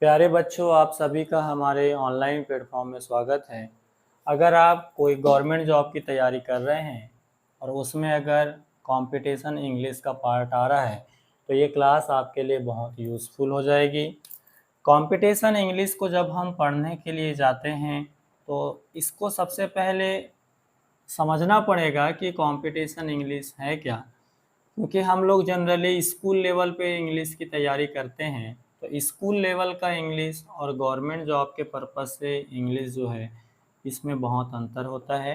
प्यारे बच्चों, आप सभी का हमारे ऑनलाइन प्लेटफॉर्म में स्वागत है। अगर आप कोई गवर्नमेंट जॉब की तैयारी कर रहे हैं और उसमें अगर कंपटीशन इंग्लिश का पार्ट आ रहा है तो ये क्लास आपके लिए बहुत यूज़फुल हो जाएगी। कंपटीशन इंग्लिश को जब हम पढ़ने के लिए जाते हैं तो इसको सबसे पहले समझना पड़ेगा कि कंपटीशन इंग्लिश है क्या। क्योंकि हम लोग जनरली स्कूल लेवल पे इंग्लिश की तैयारी करते हैं, तो स्कूल लेवल का इंग्लिश और गवर्नमेंट जॉब के पर्पस से इंग्लिश जो है इसमें बहुत अंतर होता है।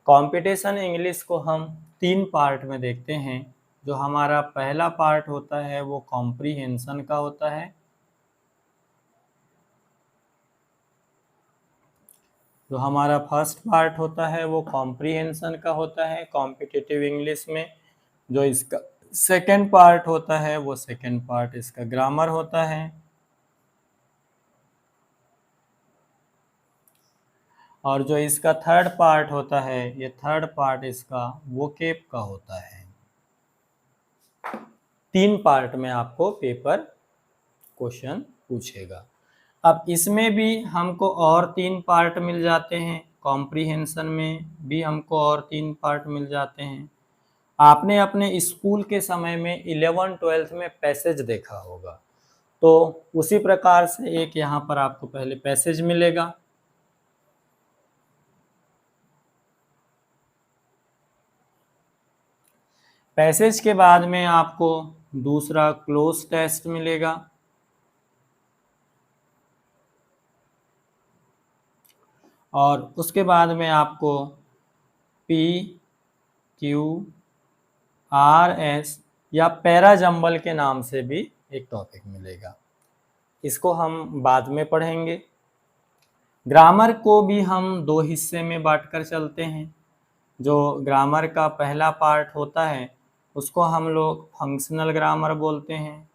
कंपटीशन इंग्लिश को हम 3 पार्ट में देखते हैं। जो हमारा पहला पार्ट होता है वो कॉम्प्रीहेंशन का होता है। जो हमारा फर्स्ट पार्ट होता है वो कॉम्प्रीहेंशन का होता है कॉम्पिटिटिव इंग्लिश में। जो इसका सेकेंड पार्ट होता है वो सेकेंड पार्ट इसका ग्रामर होता है। और जो इसका थर्ड पार्ट होता है, ये थर्ड पार्ट इसका वोकेब का होता है। 3 पार्ट में आपको पेपर क्वेश्चन पूछेगा। अब इसमें भी हमको और 3 पार्ट मिल जाते हैं, कॉम्प्रीहेंशन में भी हमको और 3 पार्ट मिल जाते हैं। आपने अपने स्कूल के समय में 11-12 में पैसेज देखा होगा, तो उसी प्रकार से एक यहाँ पर आपको पहले पैसेज मिलेगा। पैसेज के बाद में आपको दूसरा क्लोज टेस्ट मिलेगा। और उसके बाद में आपको PQRS या पैरा जंबल के नाम से भी एक टॉपिक मिलेगा। इसको हम बाद में पढ़ेंगे। ग्रामर को भी हम 2 हिस्से में बांटकर चलते हैं। जो ग्रामर का पहला पार्ट होता है उसको हम लोग फंक्शनल ग्रामर बोलते हैं।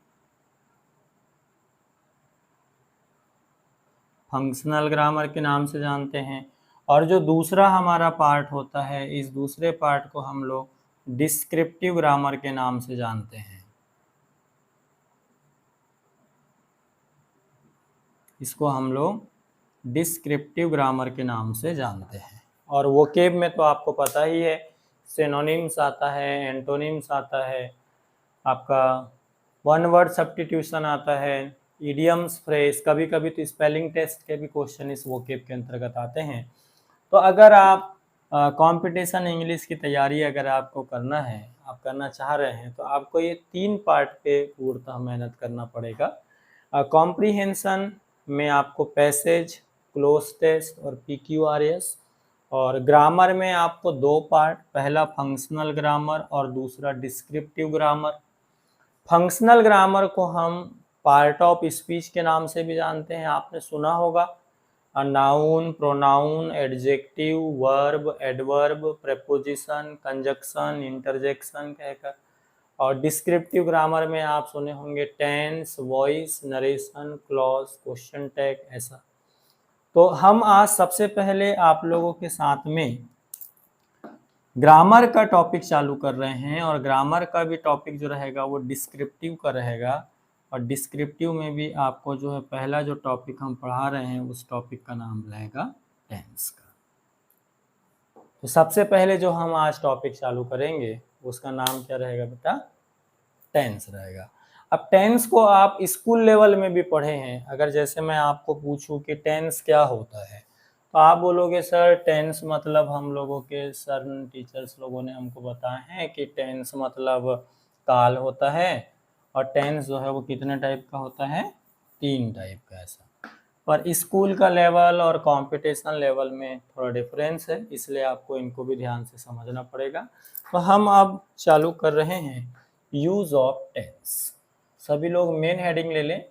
फंक्शनल ग्रामर के नाम से जानते हैं। और जो दूसरा हमारा पार्ट होता है, इस दूसरे पार्ट को हम लोग डिस्क्रिप्टिव ग्रामर के नाम से जानते हैं। इसको हम लोग डिस्क्रिप्टिव ग्रामर के नाम से जानते हैं। और वोकेब में तो आपको पता ही है, सिनोनिम्स आता है, एंटोनिम्स आता है, आपका वन वर्ड सब्स्टिट्यूशन आता है, इडियम्स, फ्रेज, कभी कभी तो स्पेलिंग टेस्ट के भी क्वेश्चन इस वोकेब के अंतर्गत आते हैं। तो अगर आप कंपटीशन इंग्लिश की तैयारी अगर आपको करना है, आप करना चाह रहे हैं, तो आपको ये 3 पार्ट पे पूर्णतः मेहनत करना पड़ेगा। कॉम्प्रीहेंशन में आपको पैसेज, क्लोज टेस्ट और PQRS। और ग्रामर में आपको 2 पार्ट, पहला फंक्शनल ग्रामर और दूसरा डिस्क्रिप्टिव ग्रामर। फंक्शनल ग्रामर को हम पार्ट ऑफ स्पीच के नाम से भी जानते हैं, आपने सुना होगा। Noun, pronoun, adjective, verb, adverb, preposition, conjunction, interjection कहकर। और डिस्क्रिप्टिव ग्रामर में आप सुने होंगे tense, voice, narration, clause, question tag, ऐसा। तो हम आज सबसे पहले आप लोगों के साथ में ग्रामर का टॉपिक चालू कर रहे हैं। और ग्रामर का भी टॉपिक जो रहेगा वो डिस्क्रिप्टिव का रहेगा। और डिस्क्रिप्टिव में भी आपको जो है पहला जो टॉपिक हम पढ़ा रहे हैं उस टॉपिक का नाम रहेगा टेंस का। तो सबसे पहले जो हम आज टॉपिक चालू करेंगे उसका नाम क्या रहेगा बेटा? टेंस रहेगा। अब टेंस को आप स्कूल लेवल में भी पढ़े हैं। अगर जैसे मैं आपको पूछूं कि टेंस क्या होता है, तो आप बोलोगे सर टेंस मतलब, हम लोगों के सर टीचर्स लोगों ने हमको बताए हैं कि टेंस मतलब काल होता है। और टेंस जो है वो कितने टाइप का होता है? 3 टाइप का ऐसा। पर स्कूल का लेवल और कंपटीशन लेवल में थोड़ा डिफरेंस है, इसलिए आपको इनको भी ध्यान से समझना पड़ेगा। तो हम अब चालू कर रहे हैं यूज ऑफ टेंस। सभी लोग मेन हेडिंग ले लें।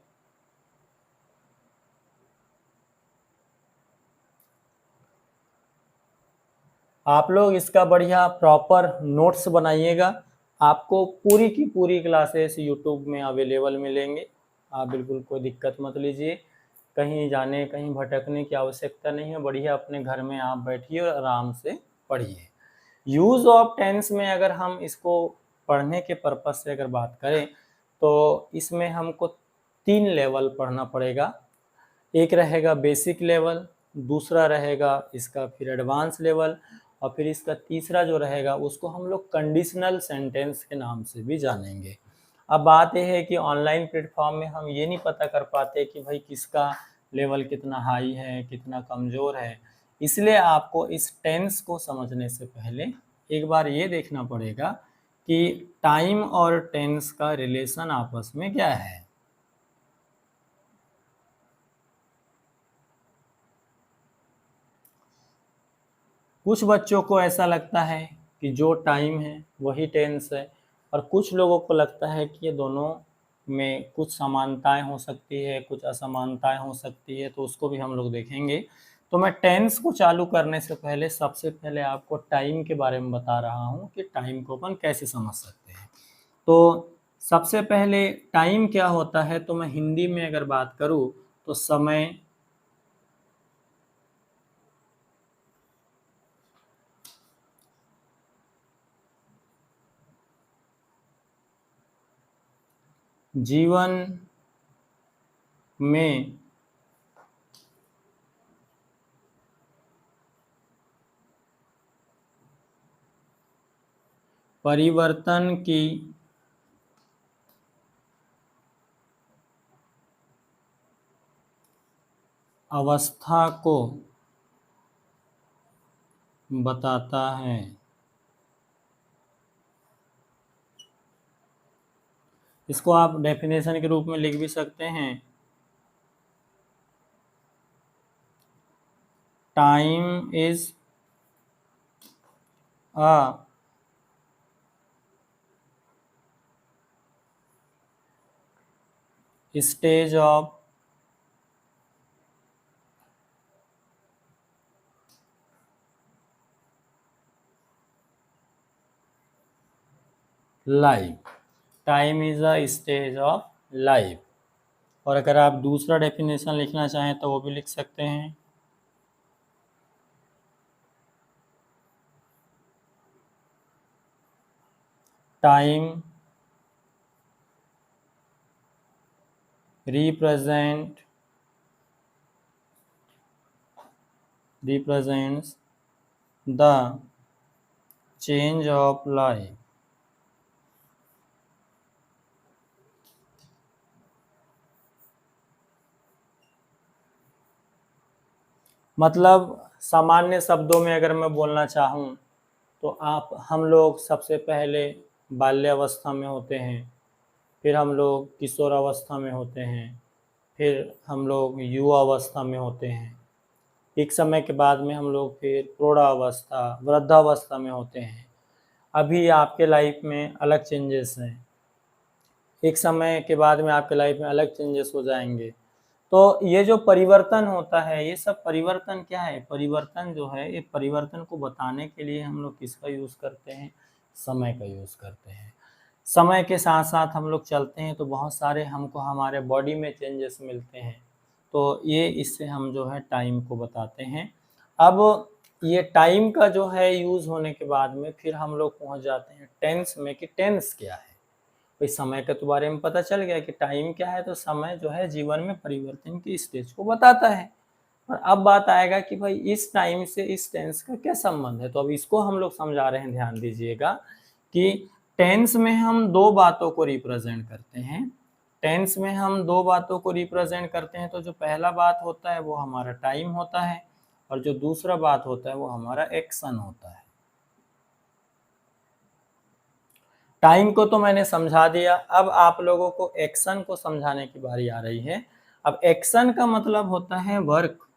आप लोग इसका बढ़िया प्रॉपर नोट्स बनाइएगा। आपको पूरी की पूरी क्लासेस यूट्यूब में अवेलेबल मिलेंगे। आप बिल्कुल कोई दिक्कत मत लीजिए, कहीं जाने कहीं भटकने की आवश्यकता नहीं है। बढ़िया अपने घर में आप बैठिए और आराम से पढ़िए। यूज ऑफ टेंस में अगर हम इसको पढ़ने के पर्पस से अगर बात करें तो इसमें हमको 3 लेवल पढ़ना पड़ेगा। एक रहेगा बेसिक लेवल, दूसरा रहेगा इसका फिर एडवांस लेवल, और फिर इसका तीसरा जो रहेगा उसको हम लोग कंडीशनल सेंटेंस के नाम से भी जानेंगे। अब बात यह है कि ऑनलाइन प्लेटफॉर्म में हम ये नहीं पता कर पाते कि भाई किसका लेवल कितना हाई है, कितना कमज़ोर है, इसलिए आपको इस टेंस को समझने से पहले एक बार ये देखना पड़ेगा कि टाइम और टेंस का रिलेशन आपस में क्या है। कुछ बच्चों को ऐसा लगता है कि जो टाइम है वही टेंस है, और कुछ लोगों को लगता है कि ये दोनों में कुछ समानताएं हो सकती है, कुछ असमानताएं हो सकती है, तो उसको भी हम लोग देखेंगे। तो मैं टेंस को चालू करने से पहले सबसे पहले आपको टाइम के बारे में बता रहा हूँ कि टाइम को अपन कैसे समझ सकते हैं। तो सबसे पहले टाइम क्या होता है, तो मैं हिंदी में अगर बात करूँ तो समय, जीवन में परिवर्तन की अवस्था को बताता है। इसको आप डेफिनेशन के रूप में लिख भी सकते हैं, time is a stage of life. Time is a stage of life. और अगर आप दूसरा डेफिनेशन लिखना चाहें तो वो भी लिख सकते हैं, time represents the change of life। मतलब सामान्य शब्दों में अगर मैं बोलना चाहूँ तो आप हम लोग सबसे पहले बाल्यावस्था में होते हैं, फिर हम लोग किशोरावस्था में होते हैं, फिर हम लोग युवावस्था में होते हैं, एक समय के बाद में हम लोग फिर प्रौढ़ावस्था, वृद्धावस्था में होते हैं। अभी आपके लाइफ में अलग चेंजेस हैं, एक समय के बाद में आपके लाइफ में अलग चेंजेस हो जाएंगे। तो ये जो परिवर्तन होता है, ये सब परिवर्तन क्या है, परिवर्तन जो है, ये परिवर्तन को बताने के लिए हम लोग किसका यूज़ करते हैं, समय का यूज़ करते हैं। समय के साथ साथ हम लोग चलते हैं तो बहुत सारे हमको हमारे बॉडी में चेंजेस मिलते हैं, तो ये इससे हम जो है टाइम को बताते हैं। अब ये टाइम का जो है यूज़ होने के बाद में फिर हम लोग पहुँच जाते हैं टेंस में कि टेंस क्या है। भाई समय के तो बारे में पता चल गया कि टाइम क्या है, तो समय जो है जीवन में परिवर्तन की स्टेज को बताता है। और अब बात आएगा कि भाई इस टाइम से इस टेंस का क्या संबंध है, तो अब इसको हम लोग समझा रहे हैं, ध्यान दीजिएगा कि टेंस में हम दो बातों को रिप्रेजेंट करते हैं। टेंस में हम दो बातों को रिप्रेजेंट करते हैं, तो जो पहला बात होता है वो हमारा टाइम होता है, और जो दूसरा बात होता है वो हमारा एक्शन होता है। टाइम को तो मैंने समझा दिया, अब आप लोगों को एक्शन को समझाने की बारी आ रही है। अब एक्शन का मतलब होता है वर्क।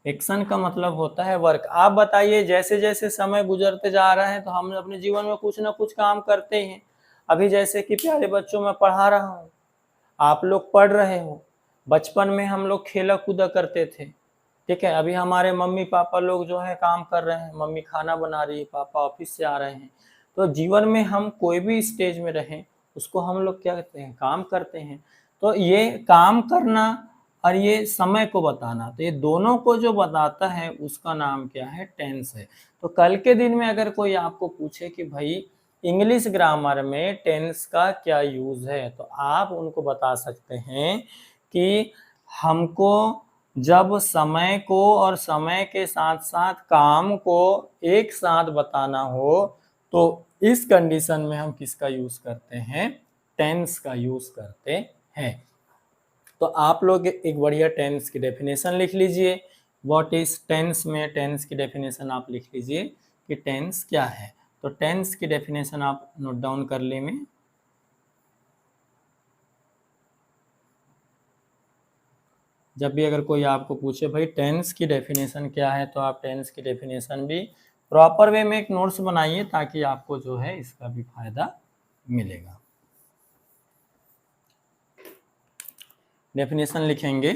एक्शन का मतलब होता है वर्क। आप बताइए, जैसे जैसे समय गुजरते जा रहा है तो हम अपने जीवन में कुछ ना कुछ काम करते हैं। अभी जैसे कि प्यारे बच्चों में पढ़ा रहा हूँ, आप लोग पढ़ रहे हो। बचपन में हम लोग खेला कूदा करते थे, ठीक है। अभी हमारे मम्मी पापा लोग जो है काम कर रहे हैं, मम्मी खाना बना रही है, पापा ऑफिस से आ रहे हैं। तो जीवन में हम कोई भी स्टेज में रहें, उसको हम लोग क्या कहते हैं, काम करते हैं। तो ये काम करना और ये समय को बताना, तो ये दोनों को जो बताता है उसका नाम क्या है, टेंस है। तो कल के दिन में अगर कोई आपको पूछे कि भाई इंग्लिश ग्रामर में टेंस का क्या यूज है, तो आप उनको बता सकते हैं कि हमको जब समय को और समय के साथ साथ काम को एक साथ बताना हो तो इस कंडीशन में हम किसका यूज करते हैं, टेंस का यूज करते हैं। तो आप लोग एक बढ़िया टेंस की डेफिनेशन लिख लीजिए। व्हाट इज टेंस, में टेंस की डेफिनेशन आप लिख लीजिए कि टेंस क्या है। तो टेंस की डेफिनेशन आप नोट डाउन कर ले में, जब भी अगर कोई आपको पूछे भाई टेंस की डेफिनेशन क्या है, तो आप टेंस की डेफिनेशन भी प्रॉपर वे में एक नोट्स बनाइए ताकि आपको जो है इसका भी फायदा मिलेगा। डेफिनेशन लिखेंगे,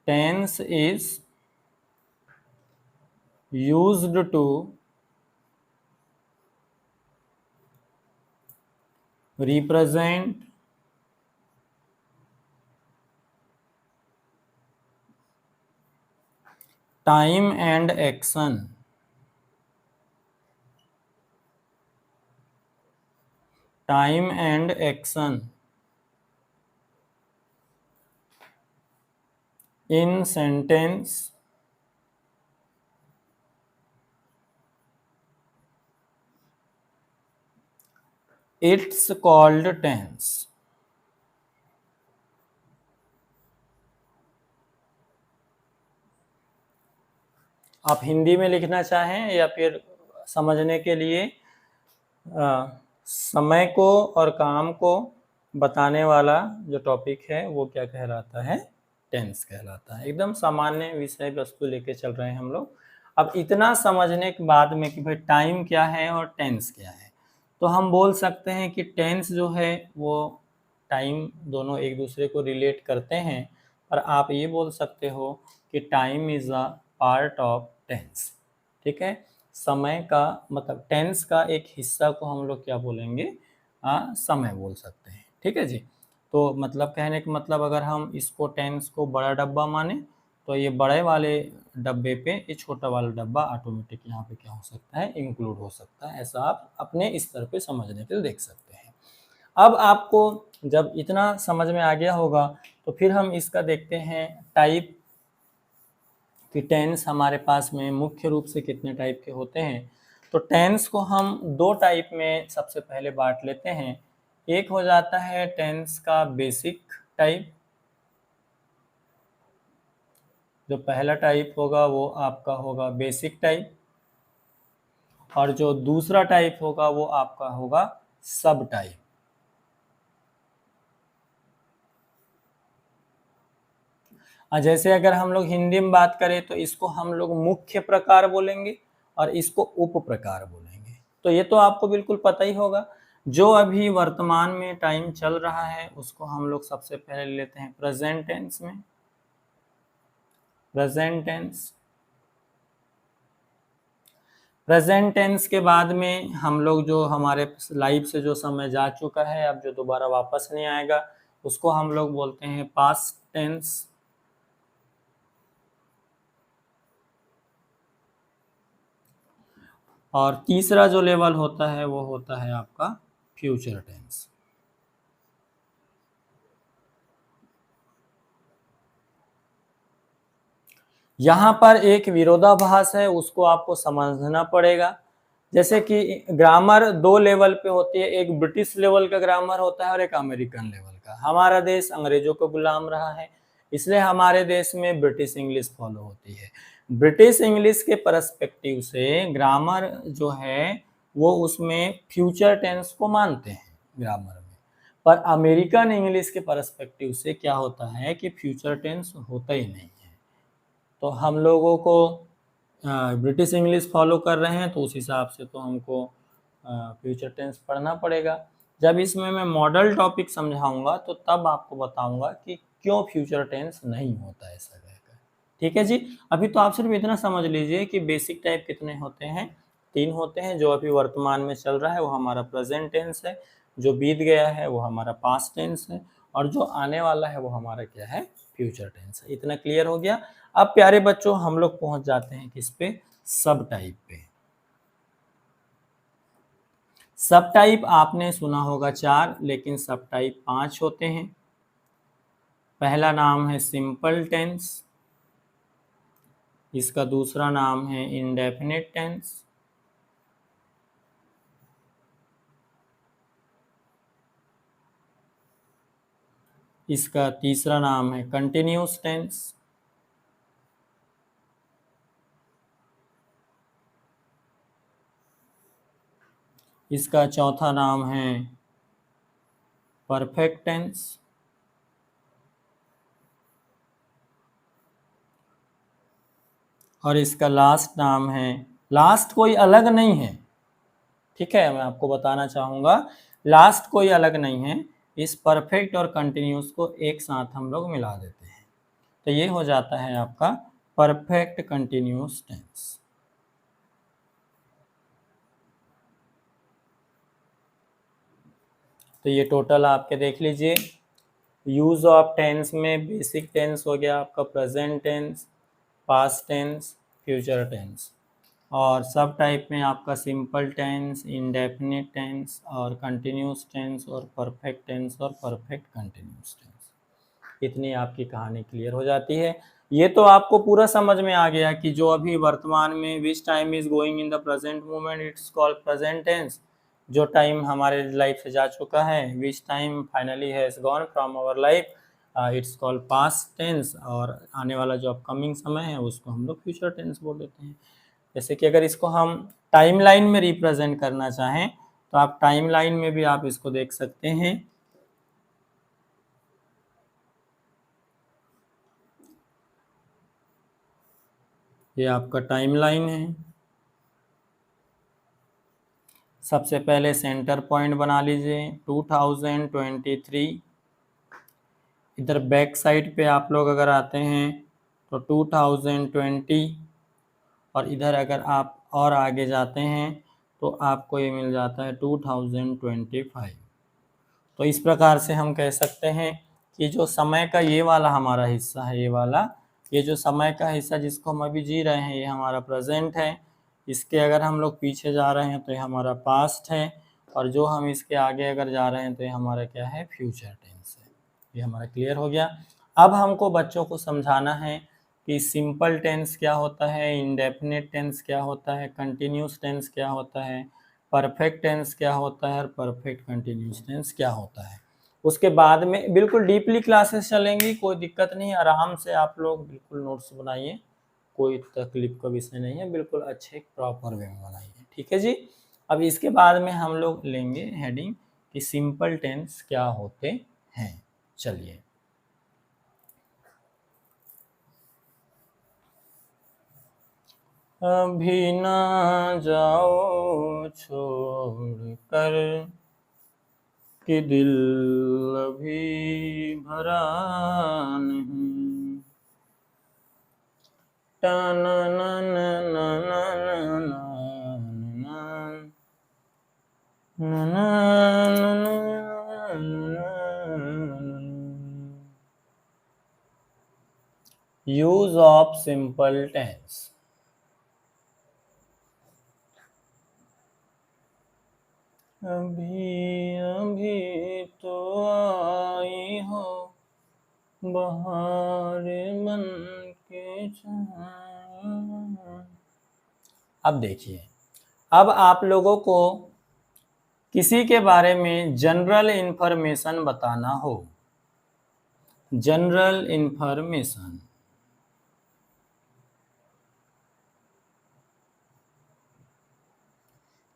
tense is used to represent time and action, time and action in sentence it's called tense। आप हिंदी में लिखना चाहें या फिर समझने के लिए समय को और काम को बताने वाला जो टॉपिक है वो क्या कहलाता है, टेंस कहलाता है। एकदम सामान्य विषय वस्तु लेके चल रहे हैं हम लोग। अब इतना समझने के बाद में कि भाई टाइम क्या है और टेंस क्या है, तो हम बोल सकते हैं कि टेंस जो है वो टाइम दोनों एक दूसरे को रिलेट करते हैं, और आप ये बोल सकते हो कि time is a part of tense. ठीक है, समय का मतलब टेंस का एक हिस्सा को हम लोग क्या बोलेंगे, समय बोल सकते हैं। ठीक है जी। तो मतलब कहने का मतलब अगर हम इसको टेंस को बड़ा डब्बा माने तो ये बड़े वाले डब्बे पे ये छोटा वाला डब्बा ऑटोमेटिक यहाँ पे क्या हो सकता है, इंक्लूड हो सकता है। ऐसा आप अपने स्तर पे समझने के लिए देख सकते हैं। अब आपको जब इतना समझ में आ गया होगा तो फिर हम इसका देखते हैं टाइप कि टेंस हमारे पास में मुख्य रूप से कितने टाइप के होते हैं। तो टेंस को हम दो टाइप में सबसे पहले बांट लेते हैं। एक हो जाता है टेंस का बेसिक टाइप, जो पहला टाइप होगा वो आपका होगा बेसिक टाइप, और जो दूसरा टाइप होगा वो आपका होगा सब टाइप। जैसे अगर हम लोग हिंदी में बात करें तो इसको हम लोग मुख्य प्रकार बोलेंगे और इसको उप प्रकार बोलेंगे। तो ये तो आपको बिल्कुल पता ही होगा। जो अभी वर्तमान में टाइम चल रहा है उसको हम लोग सबसे पहले लेते हैं प्रेजेंट टेंस में, प्रेजेंट टेंस। प्रेजेंट टेंस के बाद में हम लोग जो हमारे लाइफ से जो समय जा चुका है, अब जो दोबारा वापस नहीं आएगा, उसको हम लोग बोलते हैं पास्ट टेंस। और तीसरा जो लेवल होता है वो होता है आपका फ्यूचर टेंस। यहाँ पर एक विरोधाभास है, उसको आपको समझना पड़ेगा। जैसे कि ग्रामर दो लेवल पे होती है, एक ब्रिटिश लेवल का ग्रामर होता है और एक अमेरिकन लेवल का। हमारा देश अंग्रेजों को गुलाम रहा है, इसलिए हमारे देश में ब्रिटिश इंग्लिश फॉलो होती है। ब्रिटिश इंग्लिश के पर्सपेक्टिव से ग्रामर जो है वो उसमें फ्यूचर टेंस को मानते हैं ग्रामर में, पर अमेरिकन इंग्लिश के पर्सपेक्टिव से क्या होता है कि फ्यूचर टेंस होता ही नहीं है। तो हम लोगों को ब्रिटिश इंग्लिश फॉलो कर रहे हैं तो उस हिसाब से तो हमको फ्यूचर टेंस पढ़ना पड़ेगा। जब इसमें मैं मॉडल टॉपिक समझाऊंगा तो तब आपको बताऊंगा कि क्यों फ्यूचर टेंस नहीं होता है ऐसा कहकर। ठीक है जी। अभी तो आप सिर्फ इतना समझ लीजिए कि बेसिक टाइप कितने होते हैं, 3 होते हैं। जो अभी वर्तमान में चल रहा है वो हमारा प्रेजेंट टेंस है, जो बीत गया है वो हमारा पास्ट टेंस है, और जो आने वाला है वो हमारा क्या है, फ्यूचर टेंस है। इतना क्लियर हो गया। अब प्यारे बच्चों हम लोग पहुंच जाते हैं किस पे, सब टाइप पे। सब टाइप आपने सुना होगा 4, लेकिन सब टाइप 5 होते हैं। पहला नाम है सिंपल टेंस, इसका दूसरा नाम है इंडेफिनिट टेंस, इसका तीसरा नाम है कंटिन्यूस टेंस, इसका चौथा नाम है परफेक्ट टेंस, और इसका लास्ट नाम है, लास्ट कोई अलग नहीं है, ठीक है, मैं आपको बताना चाहूँगा, लास्ट कोई अलग नहीं है, इस परफेक्ट और कंटिन्यूस को एक साथ हम लोग मिला देते हैं, तो ये हो जाता है आपका परफेक्ट कंटिन्यूस टेंस। तो ये टोटल आपके देख लीजिए, यूज ऑफ टेंस में बेसिक टेंस हो गया आपका present tense, past tense, future tense, और सब टाइप में आपका सिंपल टेंस, इंडेफिनिट टेंस और कंटिन्यूस टेंस और परफेक्ट टेंस और परफेक्ट कंटिन्यूस टेंस। इतनी आपकी कहानी क्लियर हो जाती है। ये तो आपको पूरा समझ में आ गया कि जो अभी वर्तमान में which time is going in the present moment it's called present tense, जो टाइम हमारे लाइफ से जा चुका है, which time finally has gone from our life, it's called past tense, और आने वाला जो अपकमिंग समय है उसको हम लोग फ्यूचर टेंस बोल देते हैं। जैसे कि अगर इसको हम टाइमलाइन में रिप्रेजेंट करना चाहें तो आप टाइमलाइन में भी आप इसको देख सकते हैं। ये आपका टाइमलाइन है। सबसे पहले सेंटर पॉइंट बना लीजिए 2023। इधर बैक साइड पे आप लोग अगर आते हैं तो 2020, और इधर अगर आप और आगे जाते हैं तो आपको ये मिल जाता है 2025। तो इस प्रकार से हम कह सकते हैं कि जो समय का ये वाला हमारा हिस्सा है, ये वाला, ये जो समय का हिस्सा जिसको हम अभी जी रहे हैं, ये हमारा प्रेजेंट है। इसके अगर हम लोग पीछे जा रहे हैं तो ये हमारा पास्ट है, और जो हम इसके आगे अगर जा रहे हैं तो ये हमारा क्या है, फ्यूचर टेंस है। ये हमारा क्लियर हो गया। अब हमको बच्चों को समझाना है कि सिंपल टेंस क्या होता है, इंडेफिनिट टेंस क्या होता है, कंटिन्यूस टेंस क्या होता है, परफेक्ट टेंस क्या होता है और परफेक्ट कंटिन्यूस टेंस क्या होता है। उसके बाद में बिल्कुल डीपली क्लासेस चलेंगी, कोई दिक्कत नहीं, आराम से आप लोग बिल्कुल नोट्स बनाइए, कोई तकलीफ का विषय नहीं है, बिल्कुल अच्छे प्रॉपर वे में बनाइए, ठीक है जी। अब इसके बाद में हम लोग लेंगे हेडिंग कि सिंपल टेंस क्या होते हैं। चलिए, अभी ना जाओ छोड़ कर कि दिल अभी भरा नहीं, टाना ना ना ना ना ना ना ना। Use of simple tense. अभी अभी तो आई हो बहार मन के अब देखिए, अब आप लोगों को किसी के बारे में जनरल इंफॉर्मेशन बताना हो, जनरल इंफॉर्मेशन,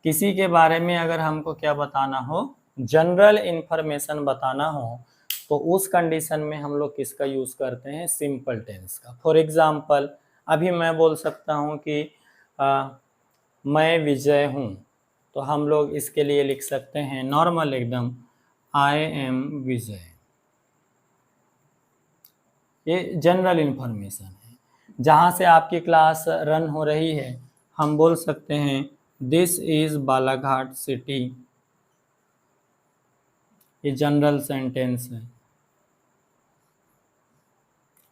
किसी के बारे में अगर हमको क्या बताना हो, जनरल इंफॉर्मेशन बताना हो, तो उस कंडीशन में हम लोग किसका यूज करते हैं, सिंपल टेंस का। फॉर एग्जाम्पल, अभी मैं बोल सकता हूँ कि मैं विजय हूँ, तो हम लोग इसके लिए लिख सकते हैं नॉर्मल एकदम, आई एम विजय। ये जनरल इंफॉर्मेशन है। जहाँ से आपकी क्लास रन हो रही है, हम बोल सकते हैं दिस इज बालाघाट सिटी, ये जनरल सेंटेंस है।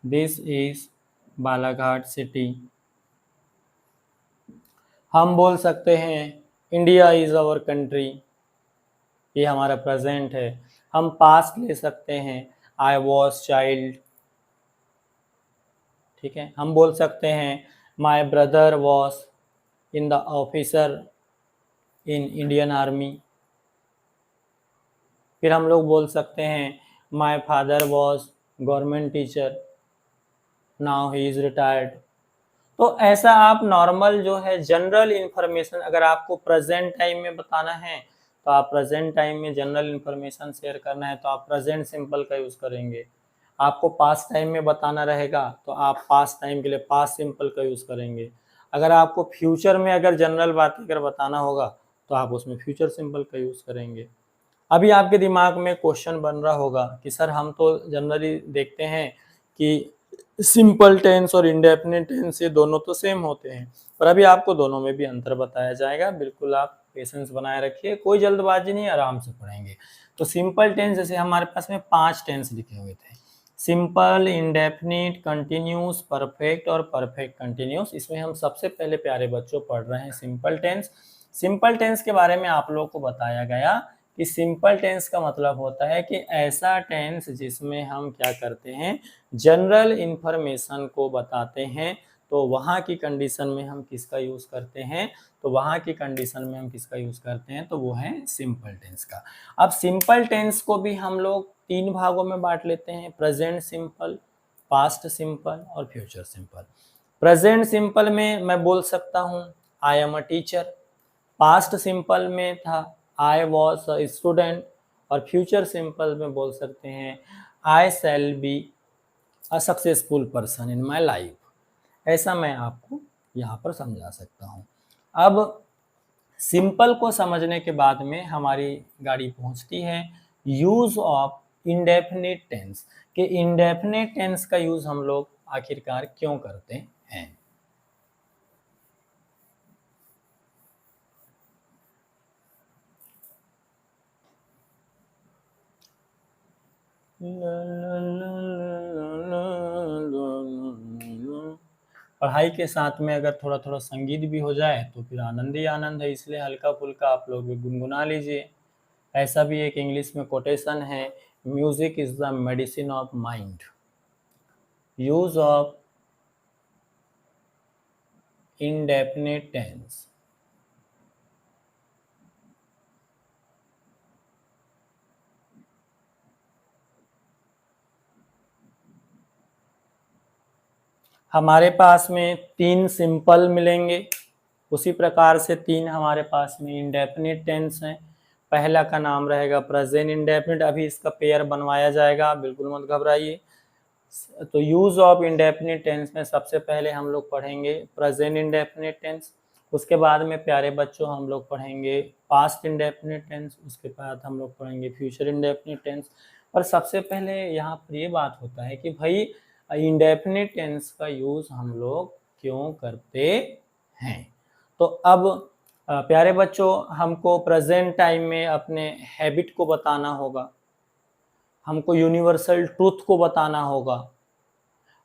This is Balaghat city. हम बोल सकते हैं इंडिया इज़ आवर कंट्री, ये हमारा प्रेजेंट है। हम पास्ट ले सकते हैं, आई वॉज चाइल्ड, ठीक है। हम बोल सकते हैं my brother was in the officer in Indian army. फिर हम लोग बोल सकते हैं my father was government teacher, now he is retired. तो ऐसा आप नॉर्मल जो है जनरल इंफॉर्मेशन, अगर आपको प्रेजेंट टाइम में बताना है तो आप प्रेजेंट टाइम में जनरल इंफॉर्मेशन शेयर करना है तो आप प्रेजेंट सिंपल का यूज़ करेंगे। आपको पास्ट टाइम में बताना रहेगा तो आप पास्ट टाइम के लिए पास्ट सिंपल का यूज़ करेंगे। अगर आपको फ्यूचर में अगर जनरल बातें अगर बताना होगा तो आप उसमें फ्यूचर सिंपल का यूज़ करेंगे। अभी आपके दिमाग में क्वेश्चन बन रहा होगा कि सर हम तो जनरली देखते हैं कि सिंपल टेंस और इंडेफिनिट टेंस ये दोनों तो सेम होते हैं, पर अभी आपको दोनों में भी अंतर बताया जाएगा। बिल्कुल आप पेशेंस बनाए रखिए, कोई जल्दबाजी नहीं, आराम से पढ़ेंगे। तो सिंपल टेंस जैसे हमारे पास में 5 टेंस लिखे हुए थे, सिंपल, इंडेफिनिट, कंटिन्यूस, परफेक्ट और परफेक्ट कंटिन्यूस। इसमें हम सबसे पहले प्यारे बच्चों पढ़ रहे हैं सिंपल टेंस। सिंपल टेंस के बारे में आप लोगों को बताया गया कि सिंपल टेंस का मतलब होता है कि ऐसा टेंस जिसमें हम क्या करते हैं, जनरल इंफॉर्मेशन को बताते हैं। तो वहाँ की कंडीशन में हम किसका यूज़ करते हैं, तो वहाँ की कंडीशन में हम किसका यूज़ करते हैं, तो वो है सिंपल टेंस का। अब सिंपल टेंस को भी हम लोग 3 भागों में बांट लेते हैं, प्रेजेंट सिंपल, पास्ट सिंपल और फ्यूचर सिंपल। प्रेजेंट सिंपल में मैं बोल सकता हूँ I am a teacher, past simple में था आई वॉज अ स्टूडेंट और फ्यूचर सिंपल में बोल सकते हैं I shall be a successful person in my life. ऐसा मैं आपको यहाँ पर समझा सकता हूँ। अब सिंपल को समझने के बाद में हमारी गाड़ी पहुँचती है यूज़ ऑफ इंडेफिनिट टेंस, कि इंडेफिनिट टेंस का यूज़ हम लोग आखिरकार क्यों करते हैं। पढ़ाई के साथ में अगर थोड़ा थोड़ा संगीत भी हो जाए तो फिर आनंद ही आनंद है, इसलिए हल्का फुल्का आप लोग भी गुनगुना लीजिए। ऐसा भी एक इंग्लिश में कोटेशन है, music is the medicine of mind. Use of indefinite tense। हमारे पास में 3 सिंपल मिलेंगे, उसी प्रकार से 3 हमारे पास में इंडेफिनिट टेंस हैं। पहला का नाम रहेगा प्रेजेंट इंडेफिनिट, अभी इसका पेयर बनवाया जाएगा, बिल्कुल मत घबराइए। तो यूज ऑफ इंडेफिनिट टेंस में सबसे पहले हम लोग पढ़ेंगे प्रेजेंट इंडेफिनिट टेंस, उसके बाद में प्यारे बच्चों हम लोग पढ़ेंगे पास्ट इंडेफिनिट टेंस, उसके बाद हम लोग पढ़ेंगे फ्यूचर इंडेफिनिट टेंस। और सबसे पहले यहाँ पर ये बात होता है कि भाई इंडेफिनिट टेंस का यूज हम लोग क्यों करते हैं। तो अब प्यारे बच्चों हमको प्रेजेंट टाइम में अपने हैबिट को बताना होगा, हमको यूनिवर्सल ट्रूथ को बताना होगा,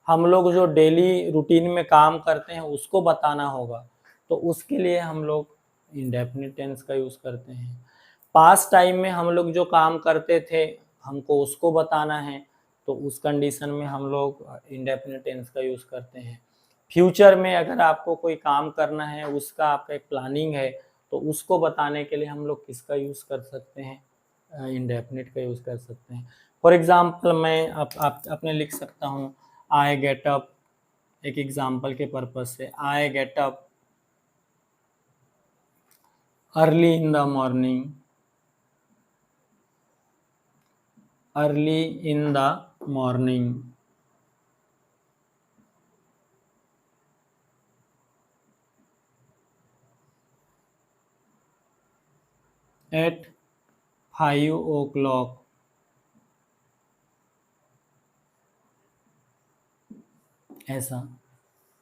हम लोग जो डेली रूटीन में काम करते हैं उसको बताना होगा। तो उसके लिए हम लोग इंडेफिनिट टेंस का यूज़ करते हैं। पास्ट टाइम में हम लोग जो काम करते थे हमको उसको बताना है, तो उस कंडीशन में हम लोग इंडेफिनिट टेंस का यूज़ करते हैं। फ्यूचर में अगर आपको कोई काम करना है, उसका आपका एक प्लानिंग है, तो उसको बताने के लिए हम लोग किसका यूज़ कर सकते हैं, इंडेफिनिट का यूज़ कर सकते हैं। फॉर एग्जाम्पल मैं आप अपने लिख सकता हूँ आई गेट अप, एक एग्जाम्पल के पर्पज से, I get up early in the morning, early in the morning, at 5 o'clock, ऐसा।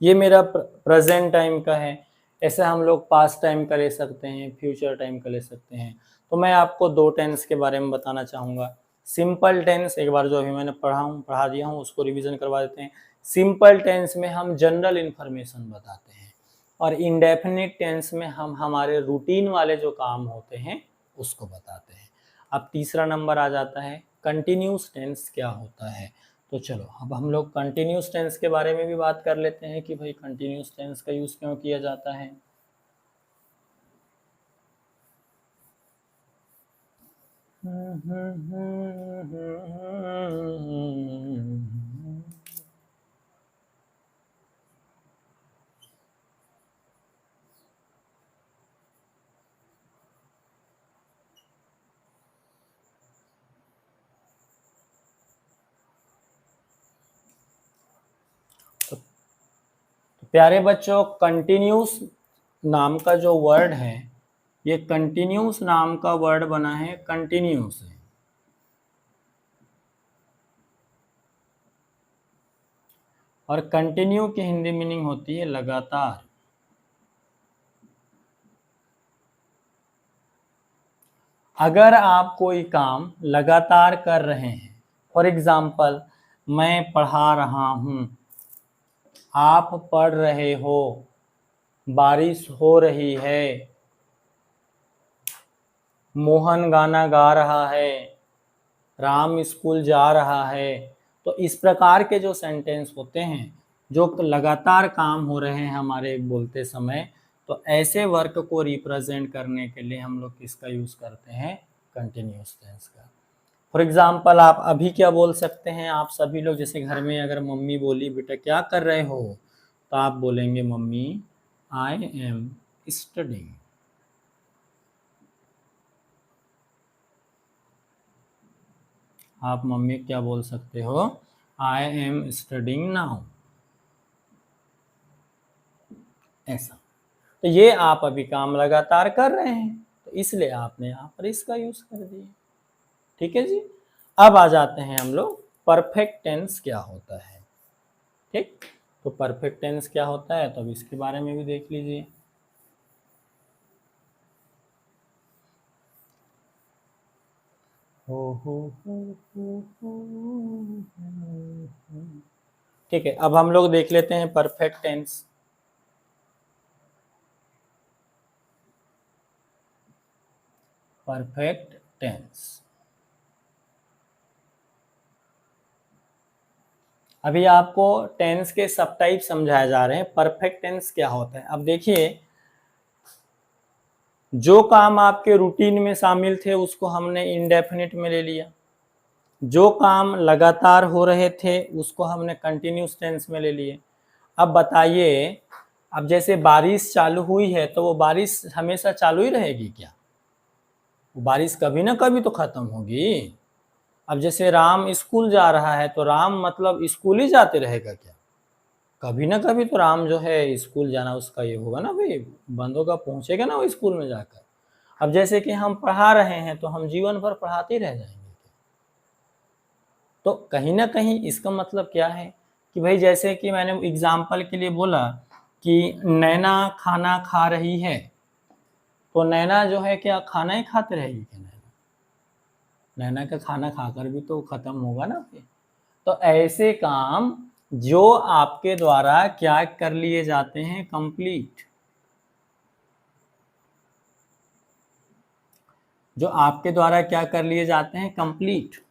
ये मेरा प्रेजेंट टाइम का है। ऐसे हम लोग पास्ट टाइम का ले सकते हैं, फ्यूचर टाइम का ले सकते हैं। तो मैं आपको 2 टेंस के बारे में बताना चाहूँगा। सिंपल टेंस एक बार जो अभी मैंने पढ़ा दिया हूँ उसको रिवीजन करवा देते हैं। सिंपल टेंस में हम जनरल इन्फॉर्मेशन बताते हैं। और इंडेफिनिट टेंस में हम हमारे रूटीन वाले जो काम होते हैं उसको बताते हैं। अब तीसरा नंबर आ जाता है कंटिन्यूस टेंस क्या होता है। तो चलो अब हम लोग कंटिन्यूस टेंस के बारे में भी बात कर लेते हैं कि भाई कंटिन्यूस टेंस का यूज़ क्यों किया जाता है। प्यारे बच्चों, कंटिन्यूस नाम का जो वर्ड है, ये कंटिन्यूस नाम का वर्ड बना है कंटिन्यू से। और कंटिन्यू की हिंदी मीनिंग होती है लगातार। अगर आप कोई काम लगातार कर रहे हैं, फॉर एग्जाम्पल मैं पढ़ा रहा हूँ, आप पढ़ रहे हो, बारिश हो रही है, मोहन गाना गा रहा है, राम स्कूल जा रहा है। तो इस प्रकार के जो सेंटेंस होते हैं जो लगातार काम हो रहे हैं हमारे बोलते समय, तो ऐसे वर्क को रिप्रेजेंट करने के लिए हम लोग किसका यूज़ करते हैं, कंटिन्यूस टेंस का। फॉर एग्जाम्पल आप अभी क्या बोल सकते हैं, आप सभी लोग जैसे घर में अगर मम्मी बोली बेटा क्या कर रहे हो, तो आप बोलेंगे मम्मी आई एम स्टडिंग। आप मम्मी क्या बोल सकते हो, आई एम स्टडिंग नाउ। ऐसा, तो ये आप अभी काम लगातार कर रहे हैं, तो इसलिए आपने यहाँ पर इसका यूज कर दिया। ठीक है जी। अब आ जाते हैं हम लोग परफेक्ट टेंस क्या होता है। ठीक, तो परफेक्ट टेंस क्या होता है, तो अब इसके बारे में भी देख लीजिए। ठीक है, अब हम लोग देख लेते हैं परफेक्ट टेंस। परफेक्ट टेंस, अभी आपको टेंस के सब टाइप समझाए जा रहे हैं। परफेक्ट टेंस क्या होता है, अब देखिए, जो काम आपके रूटीन में शामिल थे उसको हमने इंडेफिनिट में ले लिया, जो काम लगातार हो रहे थे उसको हमने कंटिन्यूस टेंस में ले लिए। अब बताइए, अब जैसे बारिश चालू हुई है तो वो बारिश हमेशा चालू ही रहेगी क्या, बारिश कभी ना कभी तो खत्म होगी। अब जैसे राम स्कूल जा रहा है तो राम मतलब स्कूल ही जाते रहेगा क्या, कभी ना कभी तो राम जो है स्कूल जाना उसका ये होगा ना भाई, बंद होगा, पहुंचेगा ना वो स्कूल में जाकर। अब जैसे कि हम पढ़ा रहे हैं तो हम जीवन भर पढ़ाते ही रह जाएंगे। तो कहीं ना कहीं इसका मतलब क्या है कि भाई जैसे कि मैंने एग्जाम्पल के लिए बोला कि नैना खाना खा रही है, तो नैना जो है क्या खाना ही खाते रहेगी क्या, नैना का खाना खाकर भी तो खत्म होगा ना फिर। तो ऐसे काम जो आपके द्वारा क्या कर लिए जाते हैं, कंप्लीट, जो आपके द्वारा क्या कर लिए जाते हैं, कंप्लीट,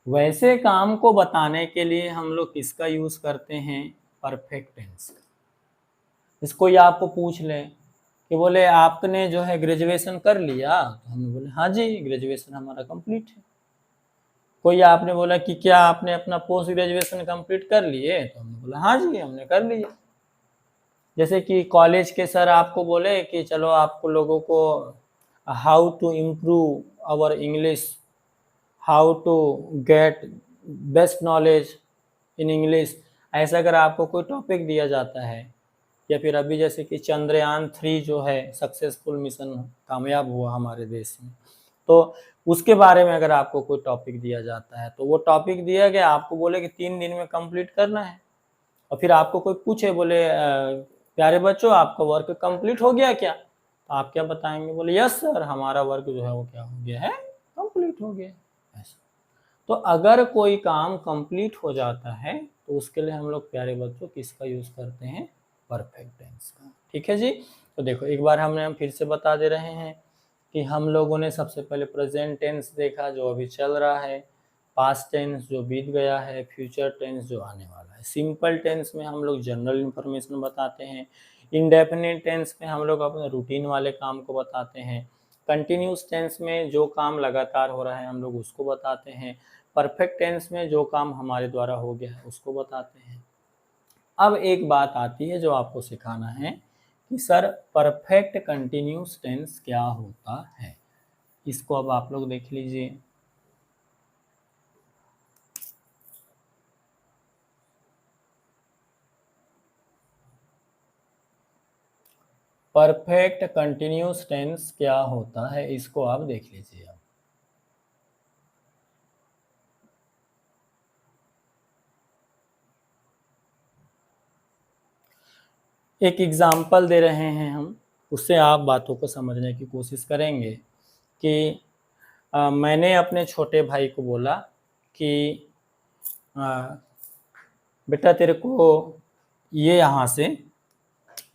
वैसे काम को बताने के लिए हम लोग किसका यूज करते हैं, परफेक्ट टेंस का। इसको ये आपको पूछ ले कि बोले आपने जो है ग्रेजुएशन कर लिया, तो हमने बोले हाँ जी ग्रेजुएशन हमारा कंप्लीट है। कोई आपने बोला कि क्या आपने अपना पोस्ट ग्रेजुएशन कंप्लीट कर लिए, तो हमने बोला हाँ जी हमने कर लिया। जैसे कि कॉलेज के सर आपको बोले कि चलो आपको लोगों को how to improve our English, how to get best knowledge in English, ऐसा अगर आपको कोई टॉपिक दिया जाता है, या फिर अभी जैसे कि चंद्रयान 3 जो है सक्सेसफुल मिशन कामयाब हुआ हमारे देश में, तो उसके बारे में अगर आपको कोई टॉपिक दिया जाता है, तो वो टॉपिक दिया गया, आपको बोले कि 3 दिन में कंप्लीट करना है, और फिर आपको कोई पूछे बोले प्यारे बच्चों आपका वर्क कंप्लीट हो गया क्या, तो आप क्या बताएंगे, बोले यस सर हमारा वर्क जो है वो क्या हो गया है, कंप्लीट हो गया। ऐसा, तो अगर कोई काम कंप्लीट हो जाता है तो उसके लिए हम लोग प्यारे बच्चों किसका यूज करते हैं, परफेक्ट टेंस का। ठीक है जी। तो देखो एक बार हम फिर से बता दे रहे हैं कि हम लोगों ने सबसे पहले प्रेजेंट टेंस देखा जो अभी चल रहा है, पास्ट टेंस जो बीत गया है, फ्यूचर टेंस जो आने वाला है। सिंपल टेंस में हम लोग जनरल इंफॉर्मेशन बताते हैं, इंडेफिनिट टेंस में हम लोग अपने रूटीन वाले काम को बताते हैं, कंटिन्यूस टेंस में जो काम लगातार हो रहा है हम लोग उसको बताते हैं, परफेक्ट टेंस में जो काम हमारे द्वारा हो गया है उसको बताते हैं। अब एक बात आती है जो आपको सिखाना है कि सर परफेक्ट कंटिन्यूस टेंस क्या होता है। इसको अब आप लोग देख लीजिए। परफेक्ट कंटिन्यूस टेंस क्या होता है इसको आप देख लीजिए। अब एक एग्जाम्पल दे रहे हैं हम, उससे आप बातों को समझने की कोशिश करेंगे कि मैंने अपने छोटे भाई को बोला कि बेटा तेरे को ये यहाँ से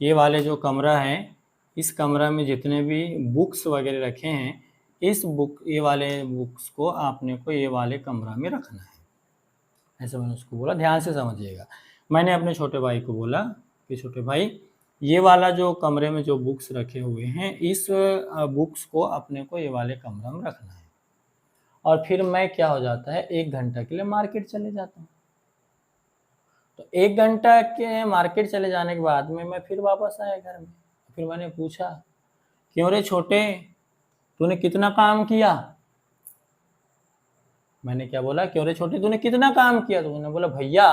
ये वाले जो कमरा है इस कमरा में जितने भी बुक्स वगैरह रखे हैं ये वाले बुक्स को आपने को ये वाले कमरा में रखना है। ऐसे मैंने उसको बोला, ध्यान से समझिएगा। मैंने अपने छोटे भाई को बोला कि छोटे भाई ये वाला जो कमरे में जो बुक्स रखे हुए हैं इस बुक्स को अपने को ये वाले कमरा में रखना है। और फिर मैं क्या हो जाता है 1 घंटा के लिए मार्केट चले जाता हूँ। तो 1 घंटा के मार्केट चले जाने के बाद में मैं फिर वापस आया घर में। फिर मैंने पूछा क्यों रे छोटे तूने कितना काम किया। मैंने क्या बोला, क्यों रे छोटे तूने कितना काम किया। तो उन्होंने बोला भैया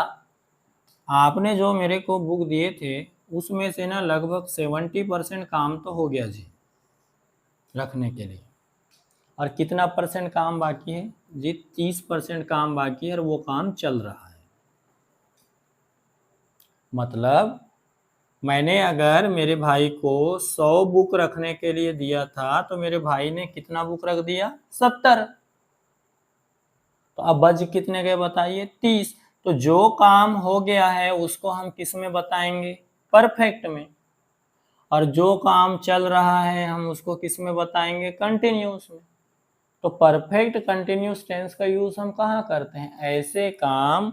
आपने जो मेरे को बुक दिए थे उसमें से ना लगभग 70% काम तो हो गया जी रखने के लिए, और कितना परसेंट काम बाकी है जी 30% काम बाकी है और वो काम चल रहा है। मतलब मैंने अगर मेरे भाई को 100 बुक रखने के लिए दिया था तो मेरे भाई ने कितना बुक रख दिया 70। तो अब बच कितने गए बताइए 30। तो जो काम हो गया है उसको हम किस में बताएंगे परफेक्ट में, और जो काम चल रहा है हम उसको किस में बताएंगे कंटिन्यूस में। तो परफेक्ट कंटिन्यूस टेंस का यूज हम कहाँ करते हैं, ऐसे काम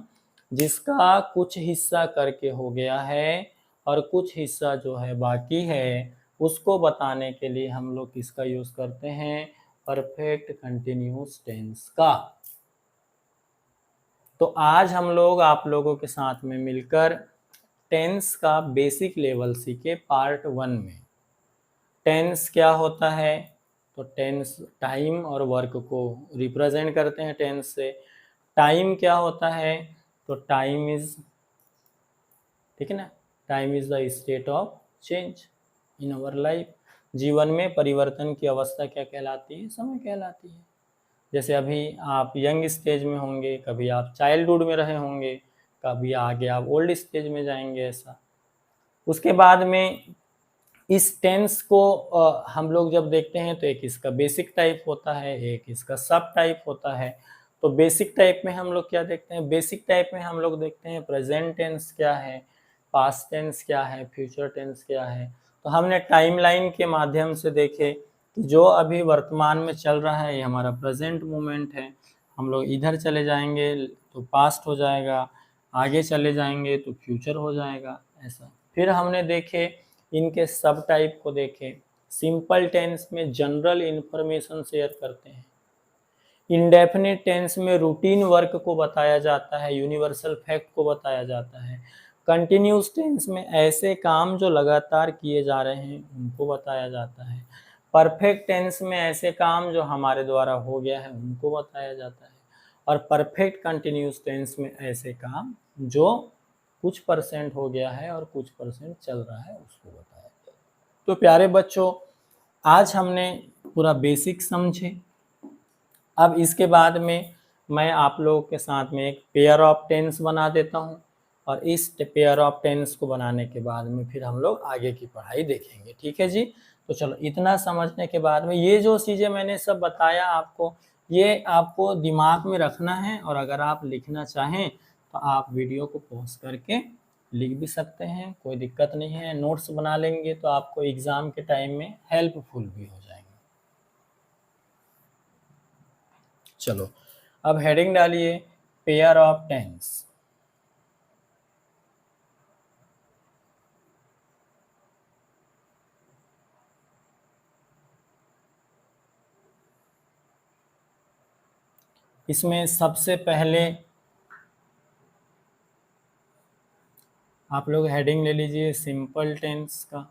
जिसका कुछ हिस्सा करके हो गया है और कुछ हिस्सा जो है बाकी है उसको बताने के लिए हम लोग किसका यूज करते हैं परफेक्ट कंटिन्यूस टेंस का। तो आज हम लोग आप लोगों के साथ में मिलकर टेंस का बेसिक लेवल सीखे पार्ट 1 में। टेंस क्या होता है, तो टेंस टाइम और वर्क को रिप्रेजेंट करते हैं टेंस से। टाइम क्या होता है, तो टाइम इज, ठीक है ना, time is the state of change in our life. जीवन में परिवर्तन की अवस्था क्या कहलाती है, समय कहलाती है। जैसे अभी आप यंग स्टेज में होंगे, कभी आप चाइल्डहुड में रहे होंगे, कभी आगे आप ओल्ड स्टेज में जाएंगे ऐसा। उसके बाद में इस टेंस को हम लोग जब देखते हैं तो एक इसका बेसिक टाइप होता है, एक इसका सब टाइप होता है। तो बेसिक टाइप में हम लोग क्या देखते हैं, बेसिक टाइप में हम लोग देखते हैं प्रेजेंट टेंस क्या है, पास्ट टेंस क्या है, फ्यूचर टेंस क्या है। तो हमने टाइमलाइन के माध्यम से देखे कि जो अभी वर्तमान में चल रहा है ये हमारा प्रेजेंट मोमेंट है, हम लोग इधर चले जाएंगे तो पास्ट हो जाएगा, आगे चले जाएंगे तो फ्यूचर हो जाएगा ऐसा। फिर हमने देखे इनके सब टाइप को देखे। सिंपल टेंस में जनरल इंफॉर्मेशन शेयर करते हैं, इंडेफिनिट टेंस में रूटीन वर्क को बताया जाता है, यूनिवर्सल फैक्ट को बताया जाता है। कंटिन्यूस टेंस में ऐसे काम जो लगातार किए जा रहे हैं उनको बताया जाता है। परफेक्ट टेंस में ऐसे काम जो हमारे द्वारा हो गया है उनको बताया जाता है। और परफेक्ट कंटिन्यूस टेंस में ऐसे काम जो कुछ परसेंट हो गया है और कुछ परसेंट चल रहा है उसको बताया जाता है। तो प्यारे बच्चों आज हमने पूरा बेसिक समझे। अब इसके बाद में मैं आप लोगों के साथ में एक पेयर ऑफ टेंस बना देता हूँ, और इस पेयर ऑफ टेंस को बनाने के बाद में फिर हम लोग आगे की पढ़ाई देखेंगे। ठीक है जी। तो चलो इतना समझने के बाद में ये जो चीज़ें मैंने सब बताया आपको, ये आपको दिमाग में रखना है, और अगर आप लिखना चाहें तो आप वीडियो को पॉज करके लिख भी सकते हैं, कोई दिक्कत नहीं है। नोट्स बना लेंगे तो आपको एग्ज़ाम के टाइम में हेल्पफुल भी हो जाएंगे। चलो, अब हेडिंग डालिए पेयर ऑफ टेंस। इसमें सबसे पहले आप लोग हेडिंग ले लीजिए सिंपल टेंस का।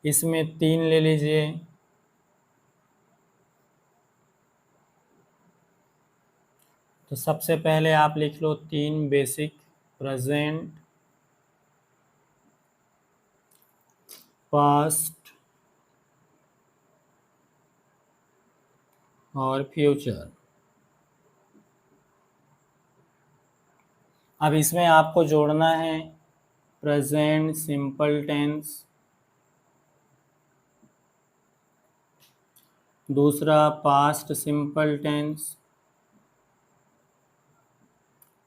इसमें 3 ले लीजिए। तो सबसे पहले आप लिख लो 3 बेसिक, प्रेजेंट, पास्ट और फ्यूचर। अब इसमें आपको जोड़ना है प्रेजेंट सिंपल टेंस, दूसरा पास्ट सिंपल टेंस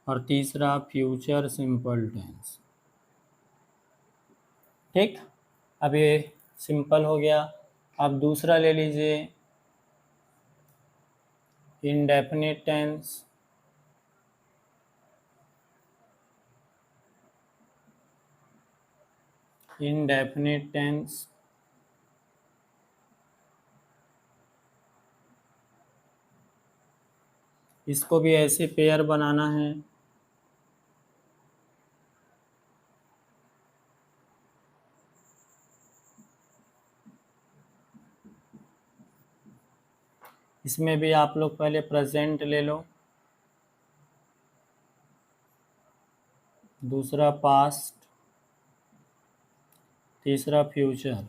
और तीसरा फ्यूचर सिंपल टेंस। ठीक, अब ये सिंपल हो गया। अब दूसरा ले लीजिए इंडेफिनिट टेंस, इंडेफिनिट टेंस, इसको भी ऐसे पेयर बनाना है। इसमें भी आप लोग पहले प्रेजेंट ले लो, दूसरा पास्ट, तीसरा फ्यूचर।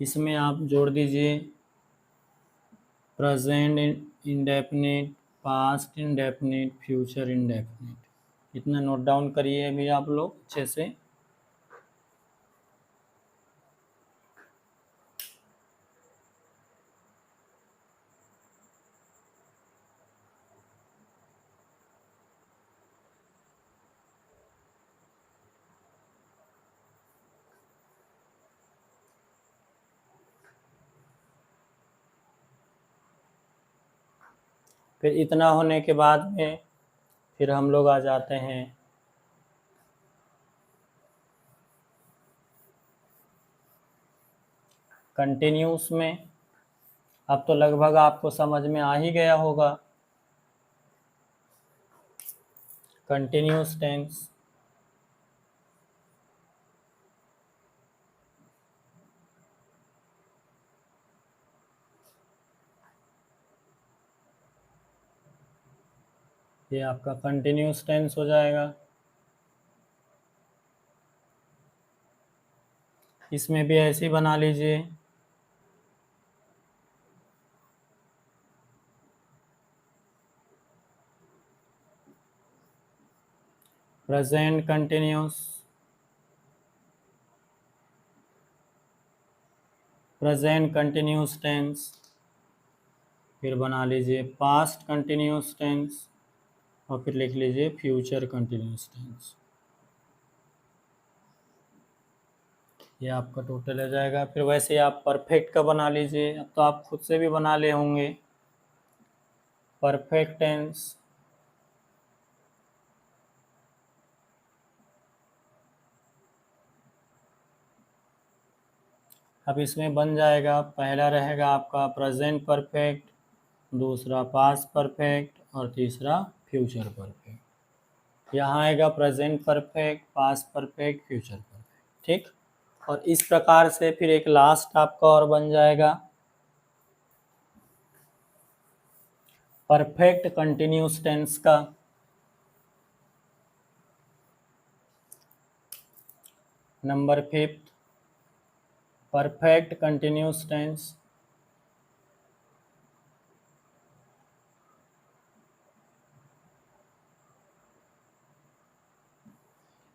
इसमें आप जोड़ दीजिए present indefinite, past indefinite, future indefinite. इतना नोट डाउन करिए अभी आप लोग अच्छे से। फिर इतना होने के बाद में फिर हम लोग आ जाते हैं कंटिन्यूस में। अब तो लगभग आपको समझ में आ ही गया होगा कंटिन्यूस टेंस। ये आपका कंटिन्यूस टेंस हो जाएगा। इसमें भी ऐसे ही बना लीजिए present continuous, present continuous tense, फिर बना लीजिए पास्ट कंटिन्यूस टेंस और फिर लिख लीजिए फ्यूचर कंटिन्यूस टेंस। ये आपका टोटल हो जाएगा। फिर वैसे आप परफेक्ट का बना लीजिए। अब तो आप खुद से भी बना ले होंगे परफेक्ट टेंस। अब इसमें बन जाएगा, पहला रहेगा आपका प्रेजेंट परफेक्ट, दूसरा पास्ट परफेक्ट और तीसरा फ्यूचर परफेक्ट। यहाँ आएगा present perfect, past perfect, future perfect. ठीक, और इस प्रकार से फिर एक लास्ट आपका और बन जाएगा परफेक्ट कंटिन्यूस टेंस का। Number 5 perfect continuous tense.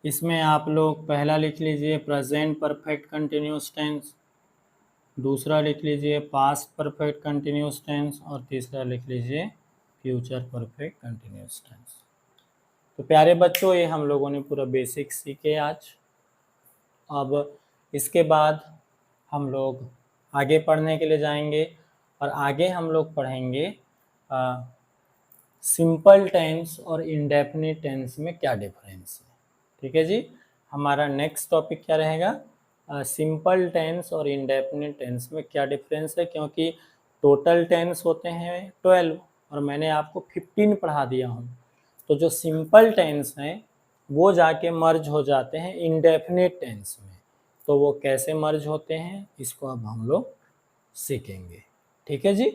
इसमें आप लोग पहला लिख लीजिए प्रेजेंट परफेक्ट कंटिन्यूस टेंस, दूसरा लिख लीजिए पास्ट परफेक्ट कंटिन्यूस टेंस और तीसरा लिख लीजिए फ्यूचर परफेक्ट कंटिन्यूस टेंस। तो प्यारे बच्चों, ये हम लोगों ने पूरा बेसिक सीखे आज। अब इसके बाद हम लोग आगे पढ़ने के लिए जाएंगे और आगे हम लोग पढ़ेंगे सिंपल टेंस और इंडेफिनिट टेंस में क्या डिफरेंस है। ठीक है जी, हमारा नेक्स्ट टॉपिक क्या रहेगा, सिंपल टेंस और इंडेफिनिट टेंस में क्या डिफरेंस है, क्योंकि टोटल टेंस होते हैं 12 और मैंने आपको 15 पढ़ा दिया हूँ। तो जो सिंपल टेंस हैं वो जाके मर्ज हो जाते हैं इंडेफिनिट टेंस में। तो वो कैसे मर्ज होते हैं इसको अब हम लोग सीखेंगे। ठीक है जी।